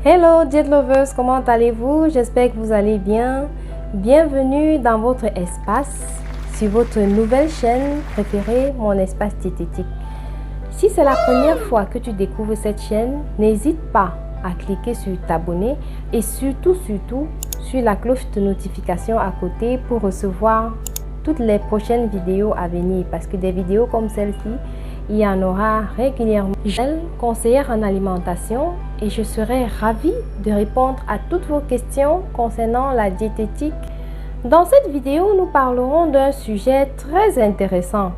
Hello Diet Lovers, comment allez-vous? J'espère que vous allez bien. Bienvenue dans votre espace, sur votre nouvelle chaîne préférée, mon espace diététique. Si c'est la première fois que tu découvres cette chaîne, n'hésite pas à cliquer sur t'abonner et surtout sur la cloche de notification à côté pour recevoir toutes les prochaines vidéos à venir, parce que des vidéos comme celle-ci, il y en aura régulièrement. Je suis conseillère en alimentation et je serai ravie de répondre à toutes vos questions concernant la diététique. Dans cette vidéo, nous parlerons d'un sujet très intéressant.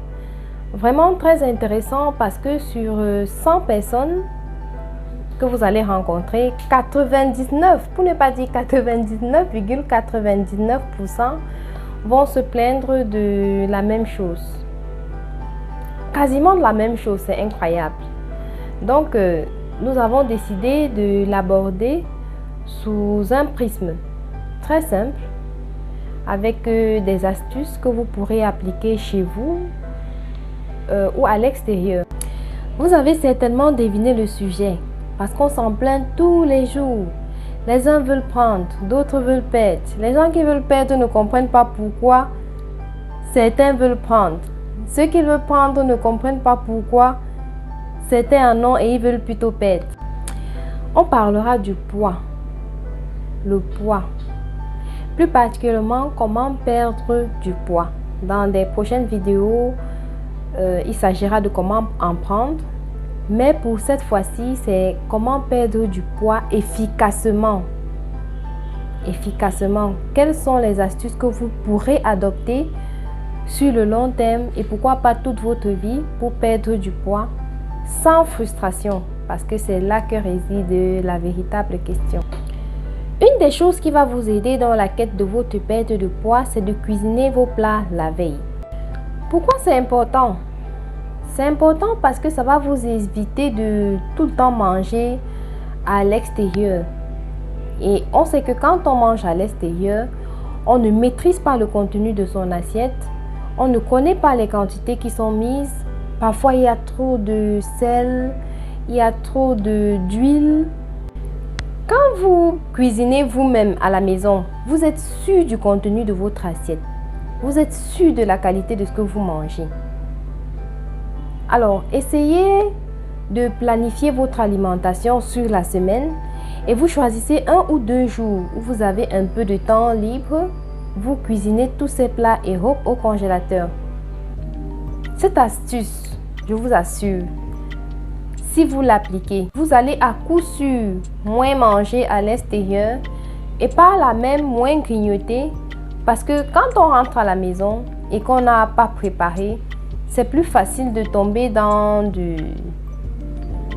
Vraiment très intéressant parce que sur 100 personnes que vous allez rencontrer, 99, pour ne pas dire 99,99% vont se plaindre de la même chose. Quasiment de la même chose, c'est incroyable. Donc, nous avons décidé de l'aborder sous un prisme très simple, avec des astuces que vous pourrez appliquer chez vous ou à l'extérieur. Vous avez certainement deviné le sujet, parce qu'on s'en plaint tous les jours. Les uns veulent prendre, d'autres veulent perdre. Les gens qui veulent perdre ne comprennent pas pourquoi certains veulent prendre. Ceux qui veulent prendre ne comprennent pas pourquoi certains en ont et ils veulent plutôt perdre. On parlera du poids. Le poids. Plus particulièrement, comment perdre du poids. Dans des prochaines vidéos, il s'agira de comment en prendre. Mais pour cette fois-ci, c'est comment perdre du poids efficacement. Efficacement. Quelles sont les astuces que vous pourrez adopter sur le long terme et pourquoi pas toute votre vie pour perdre du poids sans frustration, parce que c'est là que réside la véritable question. Une des choses qui va vous aider dans la quête de votre perte de poids, c'est de cuisiner vos plats la veille. Pourquoi c'est important? C'est important parce que ça va vous éviter de tout le temps manger à l'extérieur. Et on sait que quand on mange à l'extérieur, on ne maîtrise pas le contenu de son assiette. On ne connaît pas les quantités qui sont mises. Parfois, il y a trop de sel, il y a trop d'huile. Quand vous cuisinez vous-même à la maison, vous êtes sûr du contenu de votre assiette. Vous êtes sûr de la qualité de ce que vous mangez. Alors, essayez de planifier votre alimentation sur la semaine et vous choisissez 1 ou 2 jours où vous avez un peu de temps libre. Vous cuisinez tous ces plats et hop au congélateur. Cette astuce, je vous assure, si vous l'appliquez, vous allez à coup sûr moins manger à l'extérieur et par là même moins grignoter, parce que quand on rentre à la maison et qu'on n'a pas préparé, c'est plus facile de tomber dans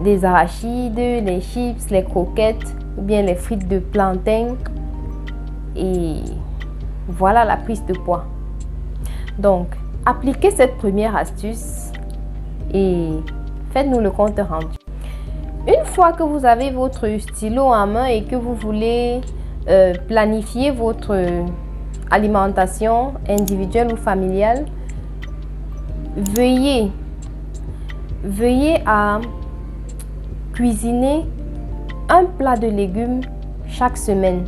des arachides, les chips, les croquettes ou bien les frites de plantain et voilà la prise de poids. Donc, appliquez cette première astuce et faites-nous le compte rendu. Une fois que vous avez votre stylo en main et que vous voulez planifier votre alimentation individuelle ou familiale, veuillez à cuisiner un plat de légumes chaque semaine.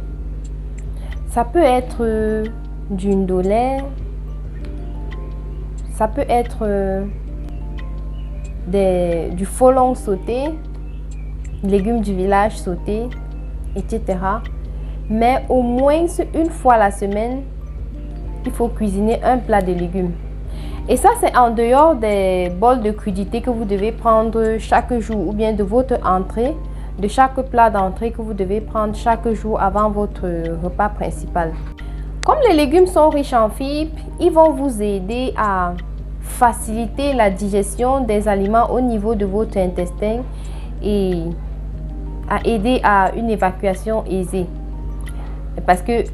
Ça peut être du ndolé, ça peut être du folon sauté, légumes du village sauté, etc. Mais au moins une fois la semaine, il faut cuisiner un plat de légumes. Et ça, c'est en dehors des bols de crudités que vous devez prendre chaque jour ou bien de votre entrée, de chaque plat d'entrée que vous devez prendre chaque jour avant votre repas principal. Comme les légumes sont riches en fibres, ils vont vous aider à faciliter la digestion des aliments au niveau de votre intestin et à aider à une évacuation aisée. Parce que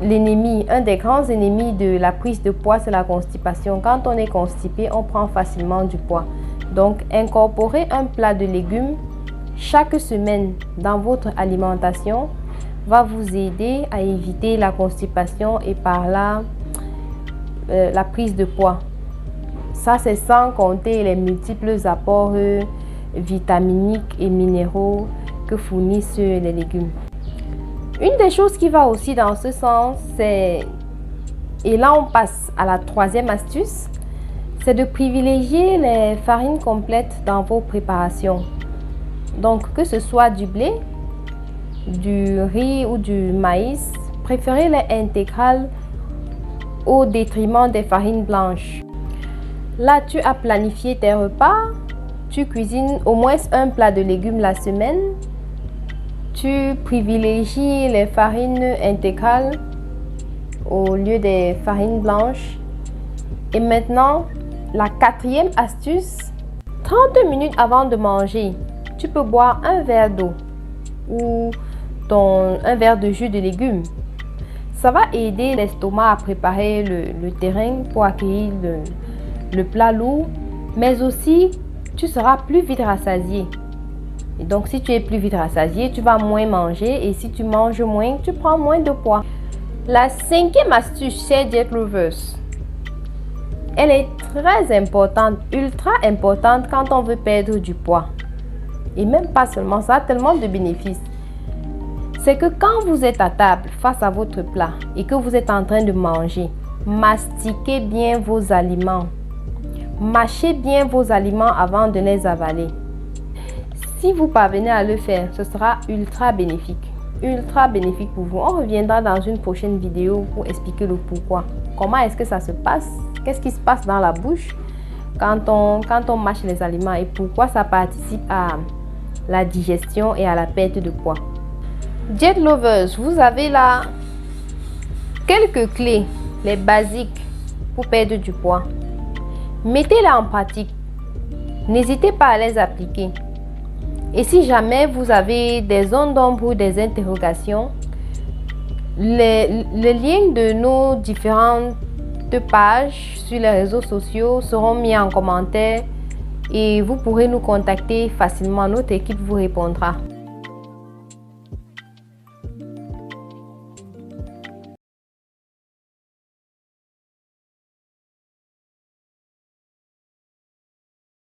un des grands ennemis de la prise de poids, c'est la constipation. Quand on est constipé, on prend facilement du poids. Donc, incorporer un plat de légumes chaque semaine dans votre alimentation va vous aider à éviter la constipation et par là la prise de poids. Ça, c'est sans compter les multiples apports vitaminiques et minéraux que fournissent les légumes. Une des choses qui va aussi dans ce sens, c'est, et là on passe à la troisième astuce, c'est de privilégier les farines complètes dans vos préparations. Donc que ce soit du blé, du riz ou du maïs, préférez les intégrales au détriment des farines blanches. Là, tu as planifié tes repas, tu cuisines au moins un plat de légumes la semaine, tu privilégies les farines intégrales au lieu des farines blanches. Et maintenant, la quatrième astuce, 30 minutes avant de manger, tu peux boire un verre d'eau ou un verre de jus de légumes. Ça va aider l'estomac à préparer le terrain pour accueillir le plat lourd, mais aussi tu seras plus vite rassasié. Et donc si tu es plus vite rassasié, tu vas moins manger, et si tu manges moins, tu prends moins de poids. La cinquième astuce chez Diet Lovers, elle est très importante, ultra importante quand on veut perdre du poids. Et même pas seulement ça, tellement de bénéfices. C'est que quand vous êtes à table face à votre plat et que vous êtes en train de manger, mastiquez bien vos aliments. Mâchez bien vos aliments avant de les avaler. Si vous parvenez à le faire, ce sera ultra bénéfique. Ultra bénéfique pour vous. On reviendra dans une prochaine vidéo pour expliquer le pourquoi. Comment est-ce que ça se passe? Qu'est-ce qui se passe dans la bouche quand on mâche les aliments et pourquoi ça participe à la digestion et à la perte de poids. Diet Lovers, vous avez là quelques clés, les basiques pour perdre du poids. Mettez-les en pratique. N'hésitez pas à les appliquer. Et si jamais vous avez des zones d'ombre ou des interrogations, les liens de nos différentes pages sur les réseaux sociaux seront mis en commentaire et vous pourrez nous contacter facilement. Notre équipe vous répondra.